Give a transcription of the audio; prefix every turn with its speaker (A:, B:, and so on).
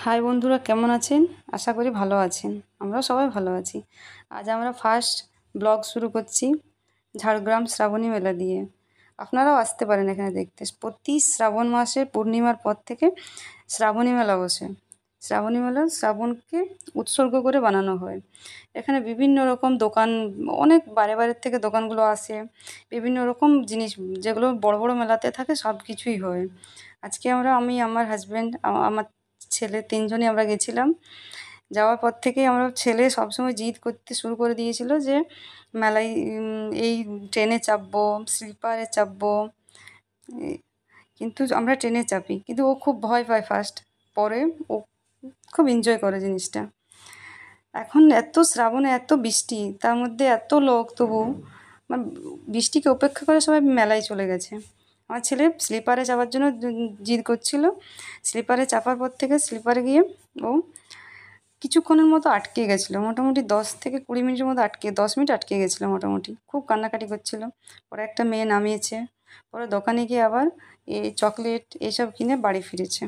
A: High বন্ধুরা, কেমন আছেন? আশা করি ভালো আছেন। আমরাও সবাই ভালো আছি। আজ আমরা ফার্স্ট ব্লগ শুরু করছি ঝাড়গ্রাম শ্রাবণী মেলা দিয়ে। আপনারাও আসতে পারেন এখানে দেখতে। প্রতি শ্রাবণ মাসের পূর্ণিমার পর থেকে শ্রাবণী মেলা বসে। শ্রাবণী মেলা শ্রাবণকে উৎসর্গ করে বানানো হয়। এখানে বিভিন্ন রকম দোকান, অনেক বাইরে বাইরের থেকে দোকানগুলো আসে। বিভিন্ন রকম জিনিস যেগুলো বড় বড় মেলাতে থাকে সব কিছুই হয়। আজকে আমি, আমার হাজব্যান্ড, আমার ছেলে, তিনজনই আমরা গেছিলাম। যাওয়ার পর থেকেই আমার ছেলে সবসময় জিদ করতে শুরু করে দিয়েছিল যে মেলায় এই ট্রেনে চাপবো, স্লিপারে চাপবো। কিন্তু আমরা ট্রেনে চাপি, কিন্তু ও খুব ভয় পায় ফার্স্ট। পরে ও খুব এনজয় করে জিনিসটা। এখন এত শ্রাবণে এত বৃষ্টি, তার মধ্যে এত লোক, তবু মানে বৃষ্টিকে উপেক্ষা করে সবাই মেলায় চলে গেছে। আমার ছেলে স্লিপারে চাপার জন্য জিদ করছিল। স্লিপারে চাপার পর থেকে স্লিপারে গিয়ে ও কিছুক্ষণের মতো আটকে গেছিলো, মোটামুটি 10 থেকে 20 মিনিটের মতো 10 মিনিট আটকে গেছিলো মোটামুটি। খুব কান্নাকাটি করছিল। পরে একটা মেয়ে নামিয়েছে। পরে দোকানে গিয়ে আবার এই চকলেট এইসব কিনে বাড়ি ফিরেছে।